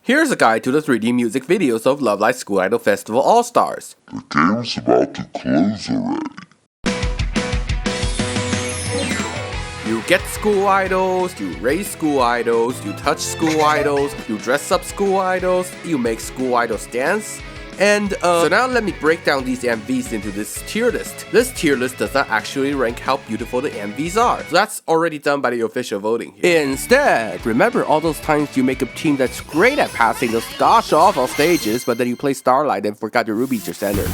Here's a guide to the 3D music videos of Love Live School Idol Festival All-Stars. The game's about to close already. You get school idols, you raise school idols, you touch school idols, you dress up school idols, you make school idols dance. And so now let me break down these MVs into this tier list. This tier list does not actually rank how beautiful the MVs are. So that's already done by the official voting here. Instead, remember all those times you make a team that's great at passing those gosh awful stages, but then you play Starlight and forgot your rubies or centers.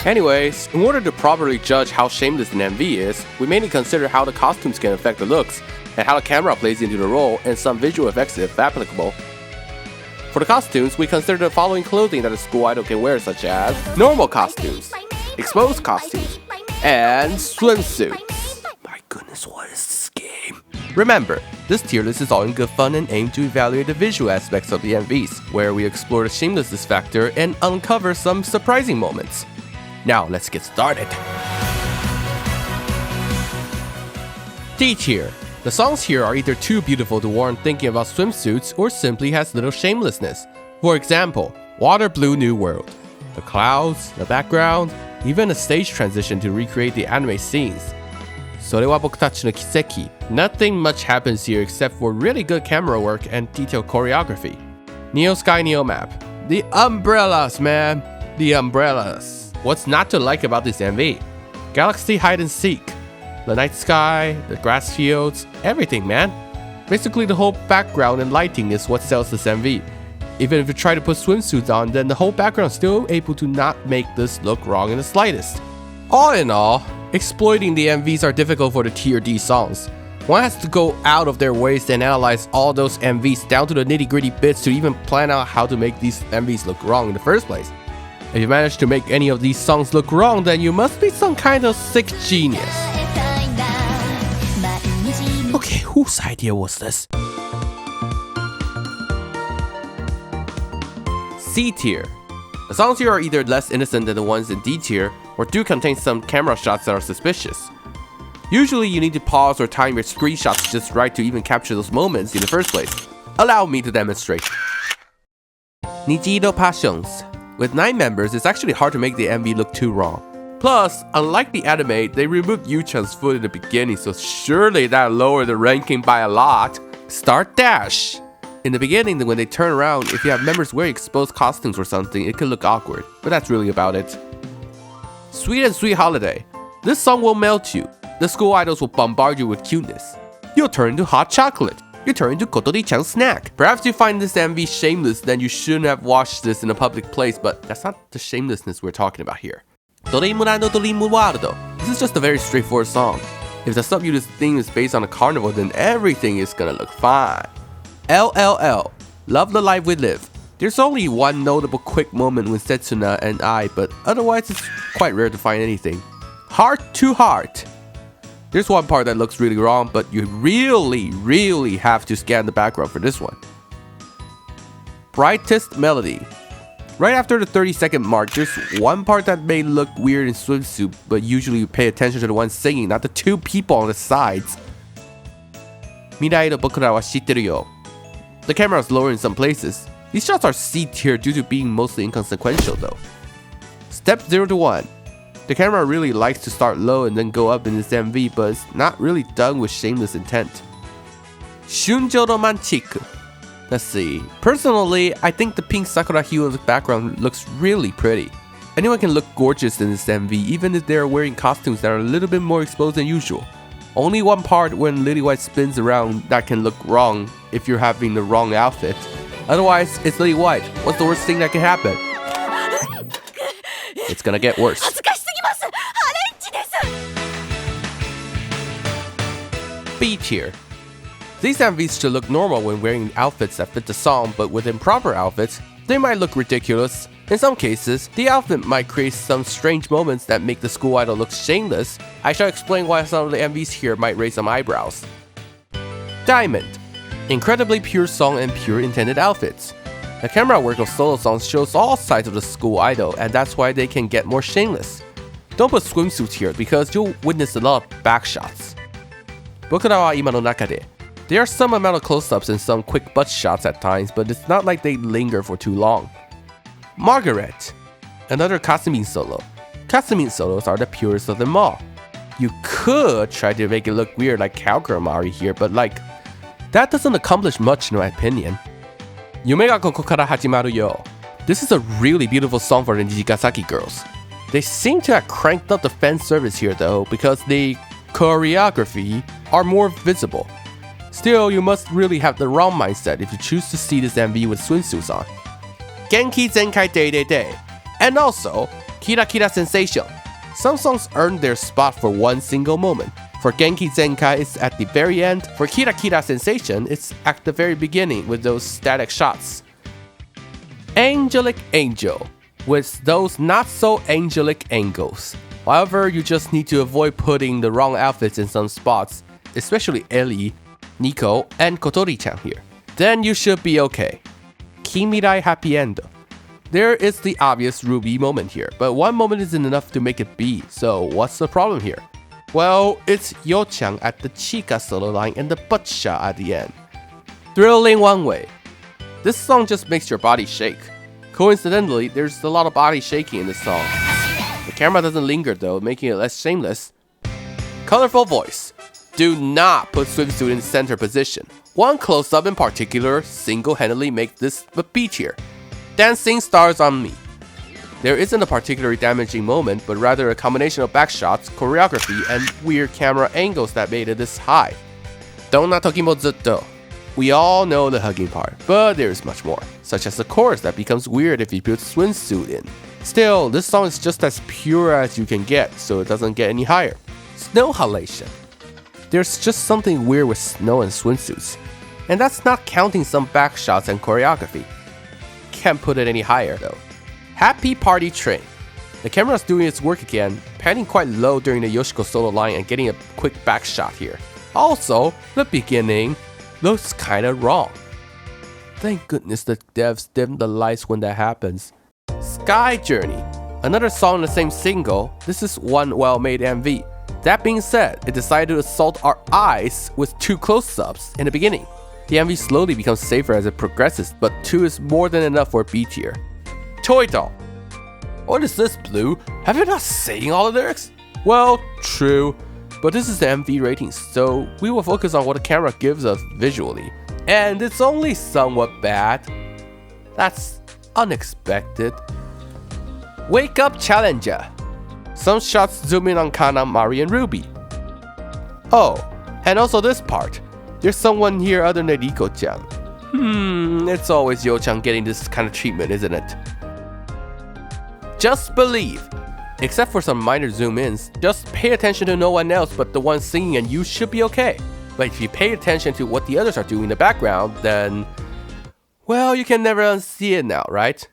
Anyways, in order to properly judge how shameless an MV is, we mainly consider how the costumes can affect the looks, and how the camera plays into the role, and some visual effects if applicable. For the costumes, we consider the following clothing that a school idol can wear, such as normal costumes, exposed costumes, and swimsuits. My goodness, what is this game? Remember, this tier list is all in good fun and aimed to evaluate the visual aspects of the MVs, where we explore the shamelessness factor and uncover some surprising moments. Now, let's get started. D tier. The songs here are either too beautiful to warrant thinking about swimsuits or simply has little shamelessness. For example, Water Blue New World. The clouds, the background, even a stage transition to recreate the anime scenes. それは僕たちの奇跡. Nothing much happens here except for really good camera work and detailed choreography. Neo Sky Neo Map. The umbrellas, man. The umbrellas. What's not to like about this MV? Galaxy Hide and Seek. The night sky, the grass fields, everything, man. Basically, the whole background and lighting is what sells this MV. Even if you try to put swimsuits on, then the whole background is still able to not make this look wrong in the slightest. All in all, exploiting the MVs are difficult for the tier D songs. One has to go out of their ways and analyze all those MVs down to the nitty-gritty bits to even plan out how to make these MVs look wrong in the first place. If you manage to make any of these songs look wrong, then you must be some kind of sick genius. Okay, whose idea was this? C tier. The songs here are either less innocent than the ones in D tier, or do contain some camera shots that are suspicious. Usually you need to pause or time your screenshots just right to even capture those moments in the first place. Allow me to demonstrate. Nijiiro Passions. With 9 members, it's actually hard to make the MV look too wrong. Plus, unlike the anime, they removed Yu-chan's foot in the beginning, so surely that lowered the ranking by a lot. Start Dash! In the beginning, when they turn around, if you have members wearing exposed costumes or something, it could look awkward, but that's really about it. Sweet and Sweet Holiday. This song will melt you. The school idols will bombard you with cuteness. You'll turn into hot chocolate. You turn into Kotori-chan's snack. Perhaps you find this MV shameless, then you shouldn't have watched this in a public place, but that's not the shamelessness we're talking about here. This is just a very straightforward song. If the sub-unit's theme is based on a carnival, then everything is gonna look fine. LLL. Love the Life We Live. There's only one notable quick moment with Setsuna and I, but otherwise it's quite rare to find anything. Heart to Heart. There's one part that looks really wrong, but you really have to scan the background for this one. Brightest Melody. Right after the 30-second mark, there's one part that may look weird in swimsuit, but usually you pay attention to the one singing, not the 2 people on the sides. Mirai no Bokura wa shitteru yo. The camera is lower in some places. These shots are C tier due to being mostly inconsequential though. Step 0 to 1. The camera really likes to start low and then go up in this MV, but it's not really done with shameless intent. Shunjo Romantic. Let's see. Personally, I think the pink Sakura hue in the background looks really pretty. Anyone can look gorgeous in this MV, even if they are wearing costumes that are a little bit more exposed than usual. Only one part when Lily White spins around that can look wrong if you're having the wrong outfit. Otherwise, it's Lily White. What's the worst thing that can happen? It's gonna get worse. B tier. These MVs should look normal when wearing outfits that fit the song, but with improper outfits, they might look ridiculous. In some cases, the outfit might create some strange moments that make the school idol look shameless. I shall explain why some of the MVs here might raise some eyebrows. Diamond. Incredibly pure song and pure intended outfits. The camera work of solo songs shows all sides of the school idol, and that's why they can get more shameless. Don't put swimsuits here because you'll witness a lot of backshots. 僕らは今の中で There are some amount of close-ups and some quick butt shots at times, but it's not like they linger for too long. Margaret, another Kasumi solo. Kasumi solos are the purest of them all. You could try to make it look weird like Cowgirl Mari here, but that doesn't accomplish much in my opinion. Yume ga koko kara hajimaru yo. This is a really beautiful song for the Nijigasaki girls. They seem to have cranked up the fan service here though, because the choreography are more visible. Still, you must really have the wrong mindset if you choose to see this MV with swimsuits on. Genki Zenkai Day Day Day, and also Kira Kira Sensation. Some songs earn their spot for one single moment. For Genki Zenkai, it's at the very end. For Kira Kira Sensation, it's at the very beginning with those static shots. Angelic Angel, with those not so angelic angles. However, you just need to avoid putting the wrong outfits in some spots, especially Ellie, Nico, and Kotori-chan here. Then you should be okay. Kimirai Happy End. There is the obvious Ruby moment here, but one moment isn't enough to make it be, so what's the problem here? Well, it's Yo-chan at the Chika solo line and the butt shot at the end. Thrilling one way. This song just makes your body shake. Coincidentally, there's a lot of body shaking in this song. The camera doesn't linger though, making it less shameless. Colorful voice. Do not put swimsuit in center position. One close-up in particular single-handedly makes this a B tier. Dancing stars on me. There isn't a particularly damaging moment, but rather a combination of backshots, choreography, and weird camera angles that made it this high. Donna Tokimo Zutto. We all know the hugging part, but there's much more, such as the chorus that becomes weird if you put swimsuit in. Still, this song is just as pure as you can get, so it doesn't get any higher. Snow halation. There's just something weird with snow and swimsuits, and that's not counting some backshots and choreography. Can't put it any higher though. Happy Party Train. The camera's doing its work again, panning quite low during the Yoshiko solo line and getting a quick back shot here. Also, the beginning looks kinda wrong. Thank goodness the devs dim the lights when that happens. Sky Journey. Another song in the same single. This is one well-made MV. That being said, it decided to assault our eyes with 2 close-ups in the beginning. The MV slowly becomes safer as it progresses, but 2 is more than enough for B tier. Toy Doll. What is this, Blue? Have you not seen all the lyrics? Well, true, but this is the MV rating, so we will focus on what the camera gives us visually. And it's only somewhat bad. That's unexpected. Wake Up Challenger. Some shots zoom in on Kana, Mari, and Ruby. Oh, and also this part. There's someone here other than Riko-chan. It's always Yo-chan getting this kind of treatment, isn't it? Just Believe. Except for some minor zoom-ins, just pay attention to no one else but the one singing and you should be okay. But if you pay attention to what the others are doing in the background, then... well, you can never unsee it now, right?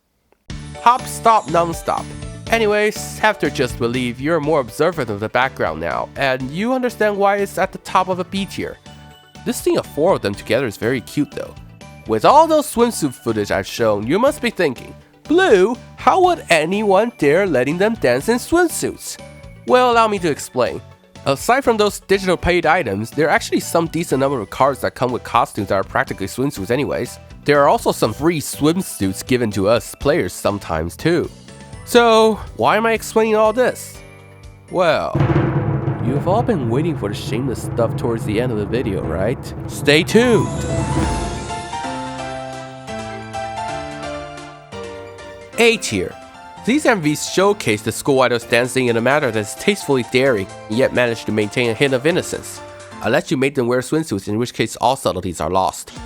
Hop, stop, non-stop. Anyways, after Just Believe, you're more observant of the background now, and you understand why it's at the top of a B tier. This scene of 4 of them together is very cute though. With all those swimsuit footage I've shown, you must be thinking, Blue, how would anyone dare letting them dance in swimsuits? Well, allow me to explain. Aside from those digital paid items, there are actually some decent number of cards that come with costumes that are practically swimsuits anyways. There are also some free swimsuits given to us players sometimes too. So, why am I explaining all this? Well, you've all been waiting for the Shameless stuff towards the end of the video, right? Stay tuned! A tier. These MVs showcase the school idols dancing in a manner that's tastefully daring, yet manage to maintain a hint of innocence. Unless you make them wear swimsuits, in which case all subtleties are lost.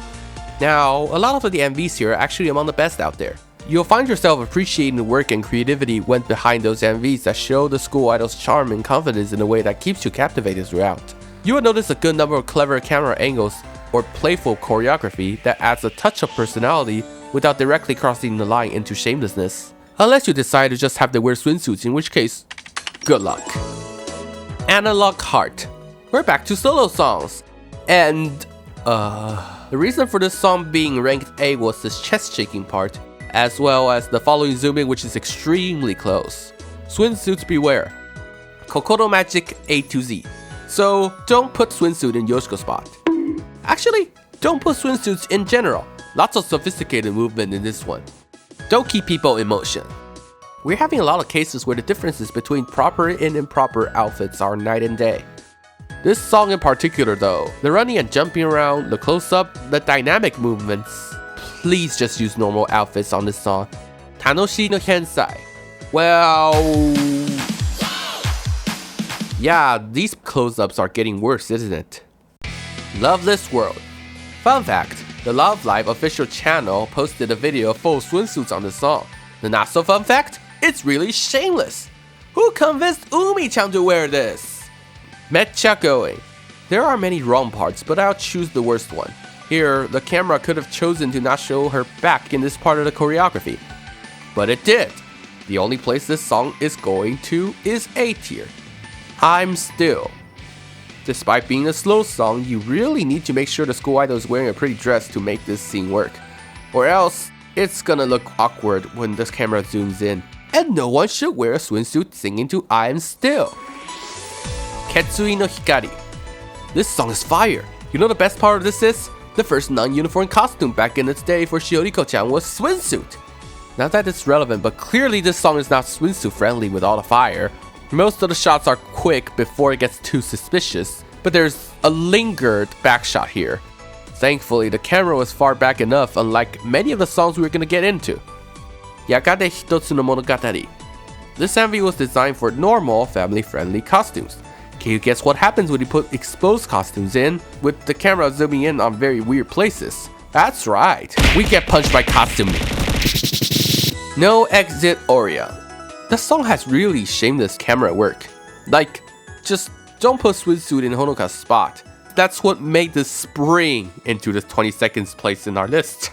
Now, a lot of the MVs here are actually among the best out there. You'll find yourself appreciating the work and creativity went behind those MVs that show the school idol's charm and confidence in a way that keeps you captivated throughout. You will notice a good number of clever camera angles or playful choreography that adds a touch of personality without directly crossing the line into shamelessness. Unless you decide to just have them wear swimsuits, in which case, good luck. Analog Heart. We're back to solo songs. And, the reason for this song being ranked A was this chest shaking part, as well as the following zooming, which is extremely close. Swimsuits beware. Kokoro Magic A to Z. So don't put swimsuit in Yoshiko's spot. Actually, don't put swimsuits in general. Lots of sophisticated movement in this one. Don't keep people in motion. We're having a lot of cases where the differences between proper and improper outfits are night and day. This song in particular though, the running and jumping around, the close-up, the dynamic movements, please just use normal outfits on this song. Tanoshii no hindsight. Well, yeah, these close-ups are getting worse, isn't it? Loveless World. Fun fact, the Love Live official channel posted a video of full swimsuits on the song. The not so fun fact, it's really Shameless. Who convinced Umi-chan to wear this? Mecha going. There are many wrong parts, but I'll choose the worst one. Here, the camera could have chosen to not show her back in this part of the choreography. But it did. The only place this song is going to is A tier. I'm Still. Despite being a slow song, you really need to make sure the school idol is wearing a pretty dress to make this scene work. Or else, it's gonna look awkward when this camera zooms in. And no one should wear a swimsuit singing to I'm Still. Ketsui no Hikari. This song is fire. You know the best part of this is? The first non-uniform costume back in its day for Shioriko-chan was swimsuit. Not that it's relevant, but clearly this song is not swimsuit friendly with all the fire. Most of the shots are quick before it gets too suspicious, but there's a lingered back shot here. Thankfully, the camera was far back enough, unlike many of the songs we were gonna get into. Yakade Hitotsu no Monogatari. This MV was designed for normal, family-friendly costumes. Can you guess what happens when you put exposed costumes in, with the camera zooming in on very weird places? That's right, we get punched by costuming. No Exit Oria. The song has really shameless camera work. Like, just don't put swimsuit in Honoka's spot. That's what made this spring into the 22nd place in our list.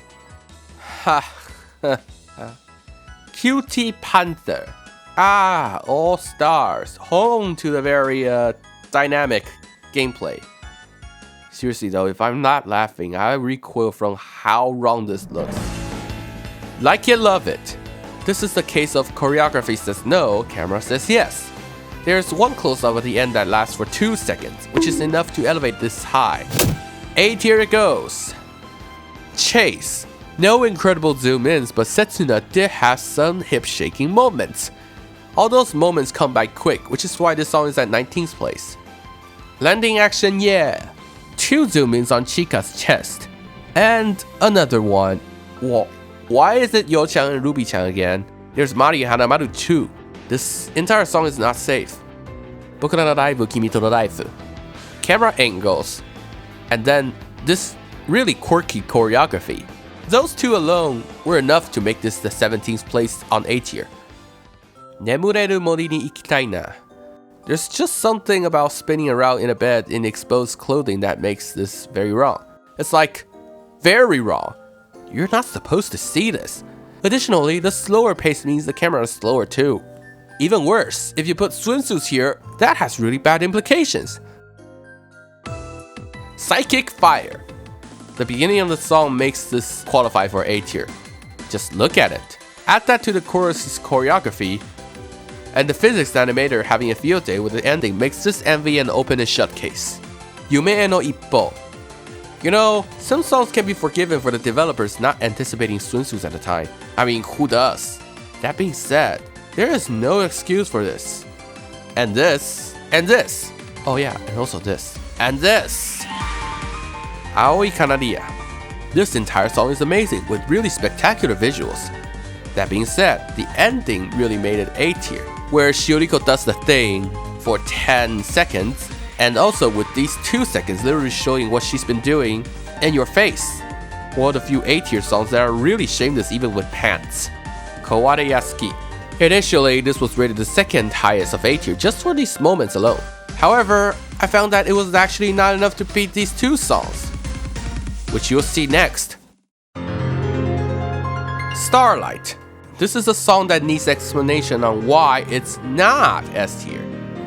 Cutie Panther. Ah, All Stars. Home to the very dynamic gameplay. Seriously though, if I'm not laughing, I recoil from how wrong this looks. Like it, love it. This is the case of choreography says no, camera says yes. There's one close-up at the end that lasts for 2 seconds, which is enough to elevate this high. A tier it goes. Chase. No incredible zoom-ins, but Setsuna did have some hip-shaking moments. All those moments come by quick, which is why this song is at 19th place. Landing action, yeah. 2 zoom-ins on Chika's chest. And another one. Whoa. Why is it Yo-chan and Ruby-chan again? There's Mari and Hanamaru too. This entire song is not safe. Bokura no Raibu Kimi to no Raifu. Camera angles. And then this really quirky choreography. Those 2 alone were enough to make this the 17th place on A tier. Nemureru mori ni ikitai na. There's just something about spinning around in a bed in exposed clothing that makes this very wrong. It's like, very wrong. You're not supposed to see this. Additionally, the slower pace means the camera is slower too. Even worse, if you put swimsuits here, that has really bad implications. Psychic Fire. The beginning of the song makes this qualify for A tier. Just look at it. Add that to the chorus's choreography, and the physics animator having a field day with the ending makes this MV an open and shut case. Yume e no Ippo. You know, some songs can be forgiven for the developers not anticipating swimsuits at the time. I mean, who does? That being said, there is no excuse for this. And this. And this. Oh yeah, and also this. And this. Aoi Kanaria. This entire song is amazing with really spectacular visuals. That being said, the ending really made it A tier, where Shioriko does the thing for 10 seconds, and also with these 2 seconds literally showing what she's been doing in your face. One of the few A tier songs that are really shameless even with pants. Koware Yasuki. Initially, this was rated the 2nd highest of A tier just for these moments alone. However, I found that it was actually not enough to beat these 2 songs, which you'll see next. Starlight. This is a song that needs explanation on why it's not S tier.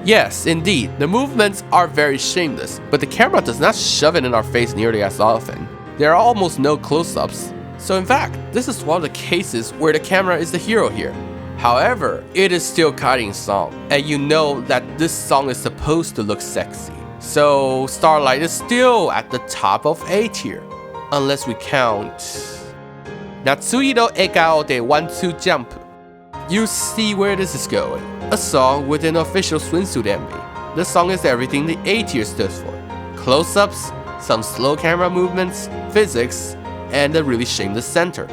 Yes, indeed, the movements are very shameless, but the camera does not shove it in our face nearly as often. There are almost no close-ups, so in fact, this is one of the cases where the camera is the hero here. However, it is still Karin's song, and you know that this song is supposed to look sexy. So Starlight is still at the top of A tier, unless we count Natsuhiro Ekao de 1-2 Jump. You see where this is going. A song with an official swimsuit MV. This song is everything the A tier stood for. Close-ups, some slow camera movements, physics, and a really shameless center.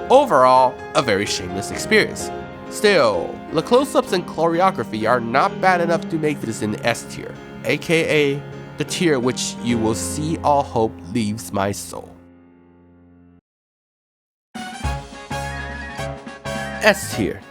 Overall, a very shameless experience. Still, the close-ups and choreography are not bad enough to make this in S tier, aka the tier which you will see all hope leaves my soul. S tier.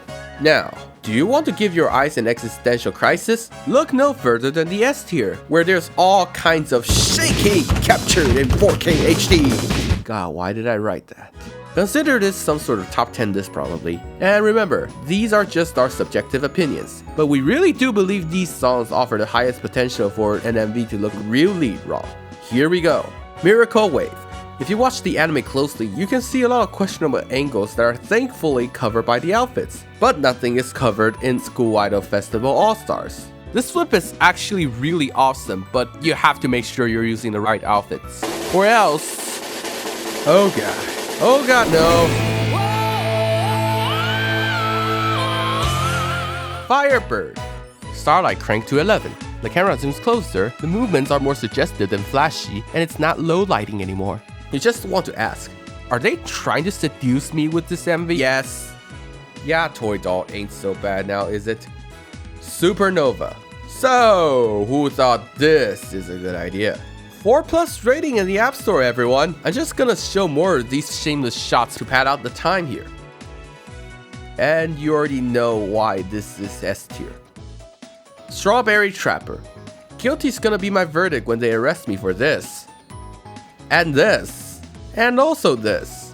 Now, do you want to give your eyes an existential crisis? Look no further than the S tier, where there's all kinds of shaky captured in 4K HD. God, why did I write that? Consider this some sort of top 10 list probably. And remember, these are just our subjective opinions. But we really do believe these songs offer the highest potential for an MV to look really raw. Here we go. Miracle Wave. If you watch the anime closely, you can see a lot of questionable angles that are thankfully covered by the outfits. But nothing is covered in School Idol Festival All-Stars. This flip is actually really awesome, but you have to make sure you're using the right outfits. Or else... oh god. Oh god, no. Firebird. Starlight cranked to 11. The camera zooms closer, the movements are more suggestive than flashy, and it's not low lighting anymore. You just want to ask, are they trying to seduce me with this MV? Yes. Yeah, Toy Doll ain't so bad now, is it? Supernova. So, who thought this is a good idea? 4+ rating in the App Store, everyone. I'm just gonna show more of these shameless shots to pad out the time here. And you already know why this is S tier. Strawberry Trapper. Guilty's gonna be my verdict when they arrest me for this. And this. And also this.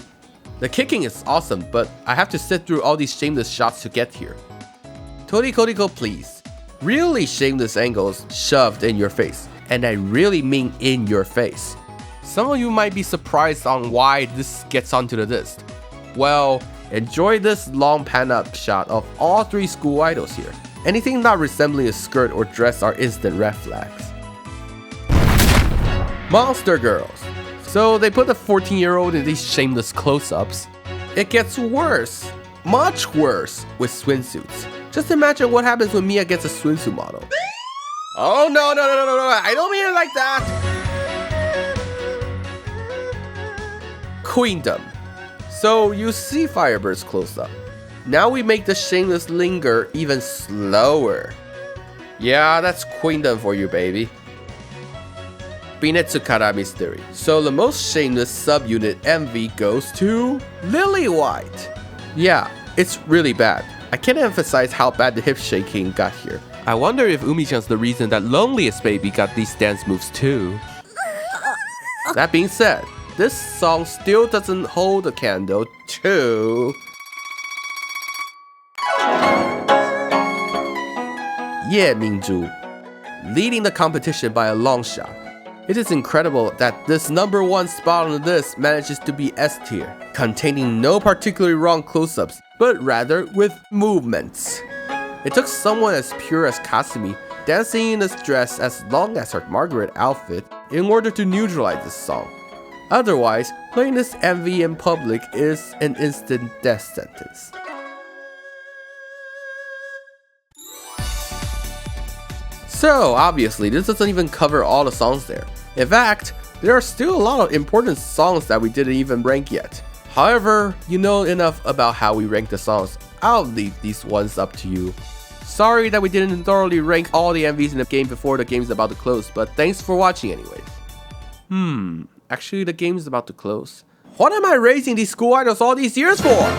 The kicking is awesome, but I have to sit through all these shameless shots to get here. Toriko please. Really shameless angles shoved in your face. And I really mean in your face. Some of you might be surprised on why this gets onto the list. Well, enjoy this long pan-up shot of all 3 school idols here. Anything not resembling a skirt or dress are instant red flags. Monster Girls. So they put a 14-year-old in these shameless close-ups. It gets worse, much worse, with swimsuits. Just imagine what happens when Mia gets a swimsuit model. Oh no, I don't mean it like that! Queendom. So you see Firebird's close-up. Now we make the shameless linger even slower. Yeah, that's Queendom for you, baby. Binetsu Kara Mystery. So the most shameless subunit MV goes to Lily White. Yeah, it's really bad. I can't emphasize how bad the hip shaking got here. I wonder if Umi-chan's the reason that Loneliest Baby got these dance moves too. That being said, this song still doesn't hold a candle to Ye Mingzhu, leading the competition by a long shot. It is incredible that this #1 spot on the list manages to be S tier, containing no particularly wrong close-ups, but rather with movements. It took someone as pure as Kasumi dancing in a dress as long as her Margaret outfit in order to neutralize this song. Otherwise, playing this MV in public is an instant death sentence. So obviously, this doesn't even cover all the songs there. In fact, there are still a lot of important songs that we didn't even rank yet. However, you know enough about how we rank the songs. I'll leave these ones up to you. Sorry that we didn't thoroughly rank all the MVs in the game before the game's about to close, but thanks for watching anyways. Actually the game's about to close. What am I raising these school idols all these years for?